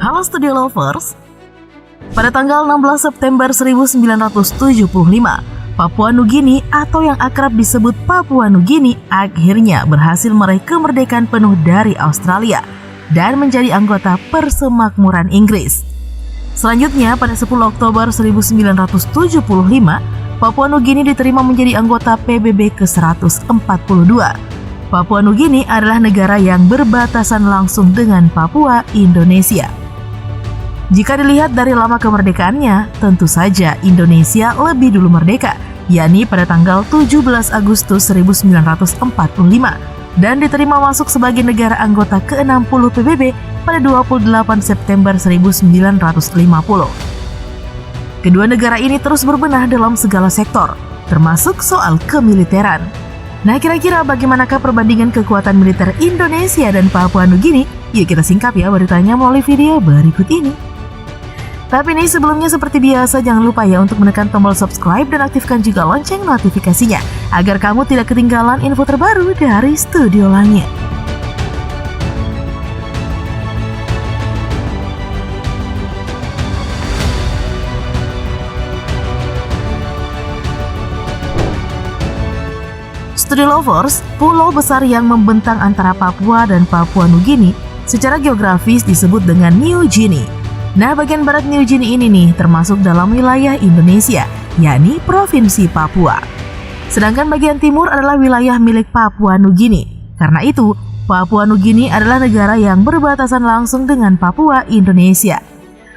Halo Studio Lovers. Pada tanggal 16 September 1975, Papua Nugini atau yang akrab disebut Papua Nugini akhirnya berhasil meraih kemerdekaan penuh dari Australia dan menjadi anggota Persemakmuran Inggris. Selanjutnya, pada 10 Oktober 1975, Papua Nugini diterima menjadi anggota PBB ke-142. Papua Nugini adalah negara yang berbatasan langsung dengan Papua, Indonesia. Jika dilihat dari lama kemerdekaannya, tentu saja Indonesia lebih dulu merdeka, yakni pada tanggal 17 Agustus 1945, dan diterima masuk sebagai negara anggota ke-60 PBB pada 28 September 1950. Kedua negara ini terus berbenah dalam segala sektor, termasuk soal kemiliteran. Nah, kira-kira bagaimanakah perbandingan kekuatan militer Indonesia dan Papua Nugini? Yuk kita singkap ya beritanya melalui video berikut ini. Tapi nih, sebelumnya seperti biasa jangan lupa ya untuk menekan tombol subscribe dan aktifkan juga lonceng notifikasinya agar kamu tidak ketinggalan info terbaru dari Studio Langit. Studio Lovers, pulau besar yang membentang antara Papua dan Papua Nugini secara geografis disebut dengan New Guinea. Nah, bagian barat New Guinea ini nih termasuk dalam wilayah Indonesia, yakni Provinsi Papua. Sedangkan bagian timur adalah wilayah milik Papua Nugini. Karena itu, Papua Nugini adalah negara yang berbatasan langsung dengan Papua, Indonesia.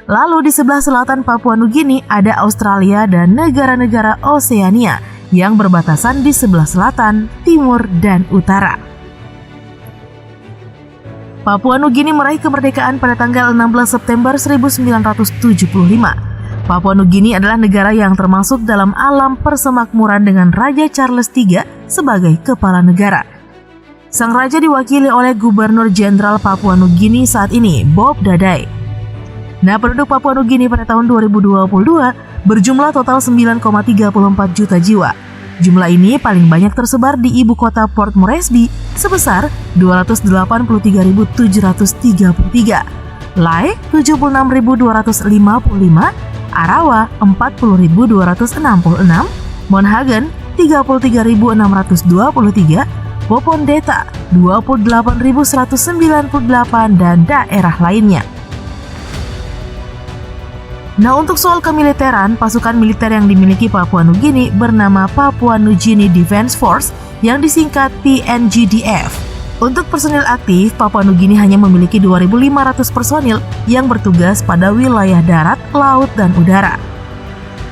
Lalu di sebelah selatan Papua Nugini ada Australia dan negara-negara Oseania yang berbatasan di sebelah selatan, timur, dan utara. Papua Nugini meraih kemerdekaan pada tanggal 16 September 1975. Papua Nugini adalah negara yang termasuk dalam alam persemakmuran dengan Raja Charles III sebagai kepala negara. Sang raja diwakili oleh Gubernur Jenderal Papua Nugini saat ini, Bob Dadai. Nah, penduduk Papua Nugini pada tahun 2022 berjumlah total 9,34 juta jiwa. Jumlah ini paling banyak tersebar di ibu kota Port Moresby sebesar 283.733, Lae 76.255, Arawa 40.266, Monhagen 33.623, Popondeta 28.198, dan daerah lainnya. Nah, untuk soal kemiliteran, pasukan militer yang dimiliki Papua Nugini bernama Papua New Guinea Defense Force yang disingkat PNGDF. Untuk personil aktif, Papua Nugini hanya memiliki 2.500 personil yang bertugas pada wilayah darat, laut, dan udara.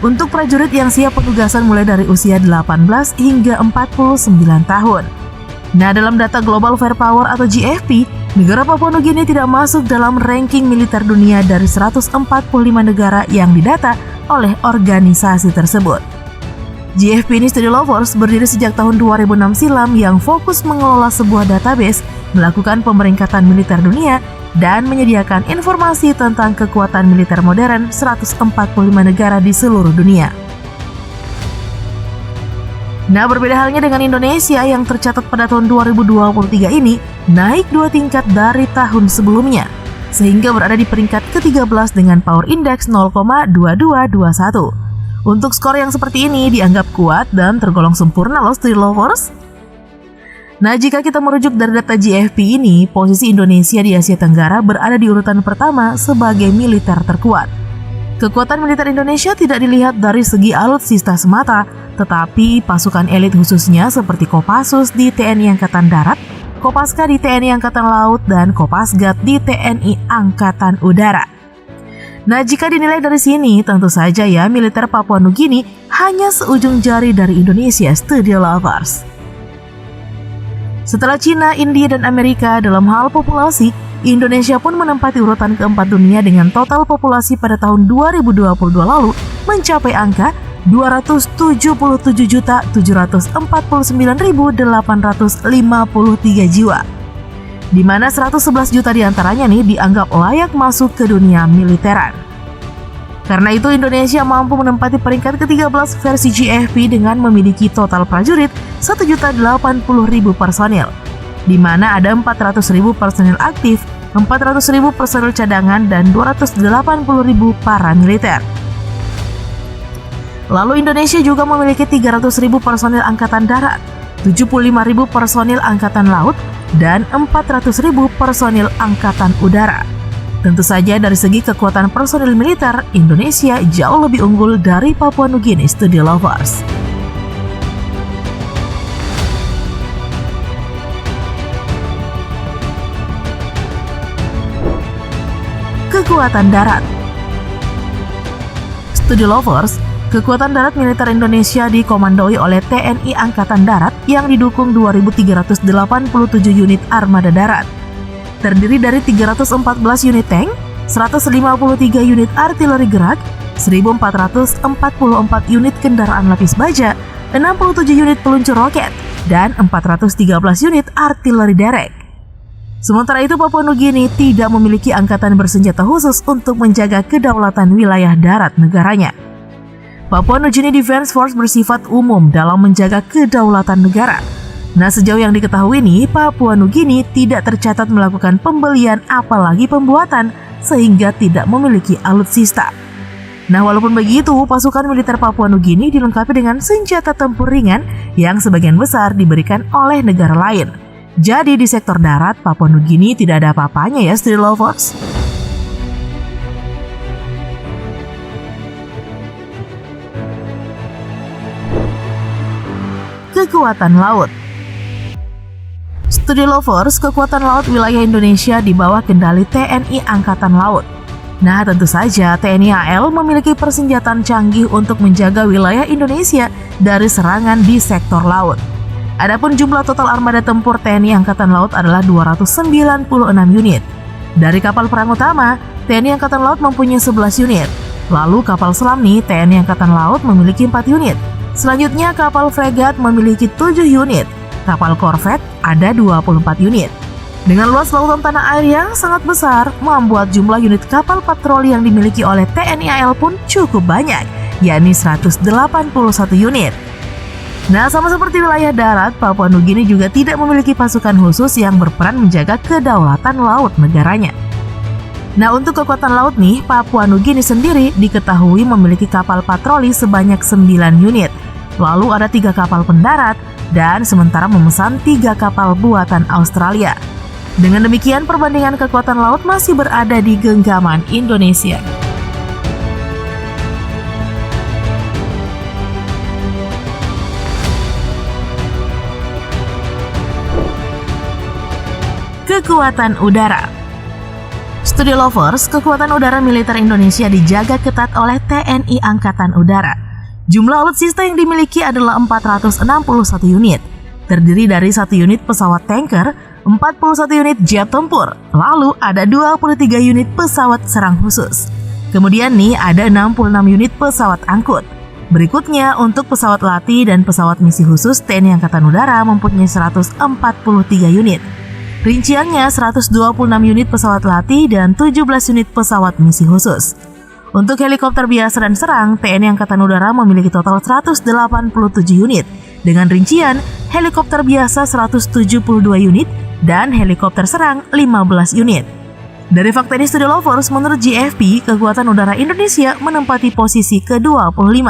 Untuk prajurit yang siap penugasan mulai dari usia 18 hingga 49 tahun. Nah, dalam data Global Firepower atau GFP, negara Papua Nugini tidak masuk dalam ranking militer dunia dari 145 negara yang didata oleh organisasi tersebut. GFP ini, Studio Lovers, berdiri sejak tahun 2006 silam yang fokus mengelola sebuah database, melakukan pemeringkatan militer dunia, dan menyediakan informasi tentang kekuatan militer modern 145 negara di seluruh dunia. Nah, berbeda halnya dengan Indonesia yang tercatat pada tahun 2023 ini naik 2 tingkat dari tahun sebelumnya, sehingga berada di peringkat ke-13 dengan Power Index 0,2221. Untuk skor yang seperti ini dianggap kuat dan tergolong sempurna loh, Studio Lovers. Nah, jika kita merujuk dari data GFP ini, posisi Indonesia di Asia Tenggara berada di urutan pertama sebagai militer terkuat. Kekuatan militer Indonesia tidak dilihat dari segi alutsista semata, tetapi pasukan elit khususnya seperti Kopassus di TNI Angkatan Darat, Kopaska di TNI Angkatan Laut, dan Kopasgat di TNI Angkatan Udara. Nah, jika dinilai dari sini, tentu saja ya militer Papua Nugini hanya seujung jari dari Indonesia, Studio Lovers. Setelah Cina, India, dan Amerika dalam hal populasi, Indonesia pun menempati urutan keempat dunia dengan total populasi pada tahun 2022 lalu mencapai angka 277.749.853 jiwa, di mana 111 juta diantaranya nih dianggap layak masuk ke dunia militeran. Karena itu, Indonesia mampu menempati peringkat ke-13 versi GFP dengan memiliki total prajurit 1.080.000 personil, di mana ada 400.000 personil aktif, 400.000 personil cadangan, dan 280.000 paramiliter. Lalu Indonesia juga memiliki 300.000 personil angkatan darat, 75.000 personil angkatan laut, dan 400.000 personil angkatan udara. Tentu saja dari segi kekuatan personil militer, Indonesia jauh lebih unggul dari Papua Nugini Studi Lovers. Kekuatan darat. Studi Lovers, kekuatan darat militer Indonesia dikomandoi oleh TNI Angkatan Darat yang didukung 2.387 unit armada darat. Terdiri dari 314 unit tank, 153 unit artileri gerak, 1.444 unit kendaraan lapis baja, 67 unit peluncur roket, dan 413 unit artileri derek. Sementara itu, Papua Nugini tidak memiliki angkatan bersenjata khusus untuk menjaga kedaulatan wilayah darat negaranya. Papua Nugini Defense Force bersifat umum dalam menjaga kedaulatan negara. Nah, sejauh yang diketahui nih, Papua Nugini tidak tercatat melakukan pembelian apalagi pembuatan sehingga tidak memiliki alutsista. Nah, walaupun begitu, pasukan militer Papua Nugini dilengkapi dengan senjata tempur ringan yang sebagian besar diberikan oleh negara lain. Jadi di sektor darat, Papua Nugini tidak ada apa-apanya ya, Studi Lovers. Kekuatan laut. Studi Lovers, kekuatan laut wilayah Indonesia di bawah kendali TNI Angkatan Laut. Nah, tentu saja TNI AL memiliki persenjataan canggih untuk menjaga wilayah Indonesia dari serangan di sektor laut. Adapun jumlah total armada tempur TNI Angkatan Laut adalah 296 unit. Dari kapal perang utama, TNI Angkatan Laut mempunyai 11 unit. Lalu kapal selam nih, TNI Angkatan Laut memiliki 4 unit. Selanjutnya kapal fregat memiliki 7 unit. Kapal korvet ada 24 unit. Dengan luas lautan tanah air yang sangat besar, membuat jumlah unit kapal patroli yang dimiliki oleh TNI AL pun cukup banyak, yakni 181 unit. Nah, sama seperti wilayah darat, Papua Nugini juga tidak memiliki pasukan khusus yang berperan menjaga kedaulatan laut negaranya. Nah, untuk kekuatan laut nih, Papua Nugini sendiri diketahui memiliki kapal patroli sebanyak 9 unit. Lalu ada 3 kapal pendarat, dan sementara memesan 3 kapal buatan Australia. Dengan demikian, perbandingan kekuatan laut masih berada di genggaman Indonesia. Kekuatan udara. Studi Lovers, kekuatan udara militer Indonesia dijaga ketat oleh TNI Angkatan Udara. Jumlah alutsista yang dimiliki adalah 461 unit, terdiri dari 1 unit pesawat tanker, 41 unit jet tempur, lalu ada 23 unit pesawat serang khusus. Kemudian nih ada 66 unit pesawat angkut. Berikutnya untuk pesawat latih dan pesawat misi khusus, TNI Angkatan Udara mempunyai 143 unit. Rinciannya 126 unit pesawat latih dan 17 unit pesawat misi khusus. Untuk helikopter biasa dan serang, TNI Angkatan Udara memiliki total 187 unit, dengan rincian helikopter biasa 172 unit dan helikopter serang 15 unit. Dari fakta ini, Studi Lovers, menurut GFP, kekuatan udara Indonesia menempati posisi ke-25.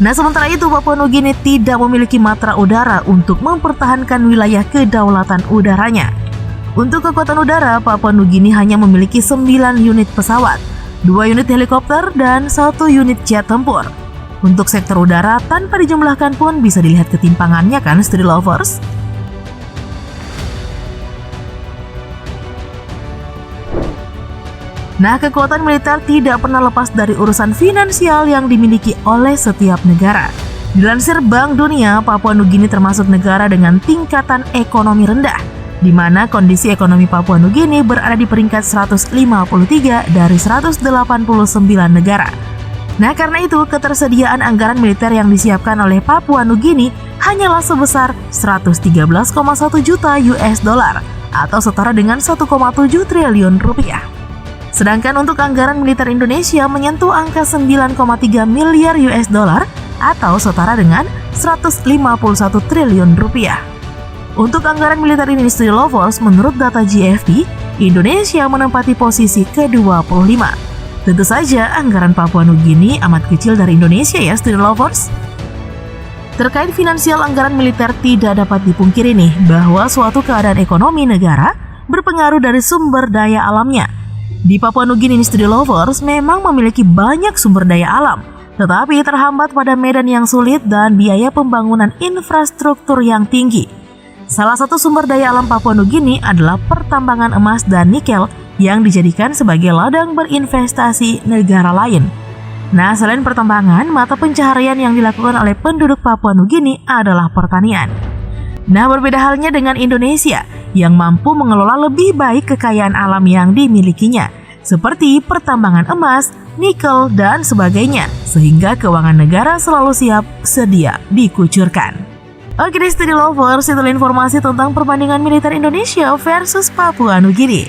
Nah, sementara itu Papua Nugini tidak memiliki matra udara untuk mempertahankan wilayah kedaulatan udaranya. Untuk kekuatan udara, Papua Nugini hanya memiliki 9 unit pesawat, 2 unit helikopter, dan 1 unit jet tempur. Untuk sektor udara, tanpa dijumlahkan pun bisa dilihat ketimpangannya kan, Studi Lovers? Nah, kekuatan militer tidak pernah lepas dari urusan finansial yang dimiliki oleh setiap negara. Dilansir Bank Dunia, Papua Nugini termasuk negara dengan tingkatan ekonomi rendah, di mana kondisi ekonomi Papua Nugini berada di peringkat 153 dari 189 negara. Nah, karena itu ketersediaan anggaran militer yang disiapkan oleh Papua Nugini hanyalah sebesar 113,1 juta US dollar atau setara dengan 1,7 triliun rupiah. Sedangkan untuk anggaran militer Indonesia menyentuh angka 9,3 miliar US dollar atau setara dengan 151 triliun rupiah. Untuk anggaran militer ini, Studi Lovers, menurut data GFP, Indonesia menempati posisi ke-25. Tentu saja anggaran Papua Nugini amat kecil dari Indonesia ya, student lovers. Terkait finansial anggaran militer, tidak dapat dipungkiri nih bahwa suatu keadaan ekonomi negara berpengaruh dari sumber daya alamnya. Di Papua Nugini, student lovers memang memiliki banyak sumber daya alam, tetapi terhambat pada medan yang sulit dan biaya pembangunan infrastruktur yang tinggi. Salah satu sumber daya alam Papua Nugini adalah pertambangan emas dan nikel yang dijadikan sebagai ladang berinvestasi negara lain. Nah, selain pertambangan, mata pencaharian yang dilakukan oleh penduduk Papua Nugini adalah pertanian. Nah, berbeda halnya dengan Indonesia yang mampu mengelola lebih baik kekayaan alam yang dimilikinya, seperti pertambangan emas, nikel, dan sebagainya, sehingga keuangan negara selalu siap sedia dikucurkan. Oke deh, student lovers, itulah informasi tentang perbandingan militer Indonesia versus Papua Nugini.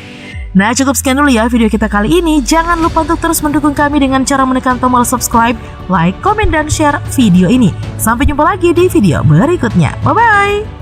Nah, cukup sekian dulu ya video kita kali ini. Jangan lupa untuk terus mendukung kami dengan cara menekan tombol subscribe, like, komen, dan share video ini. Sampai jumpa lagi di video berikutnya. Bye-bye!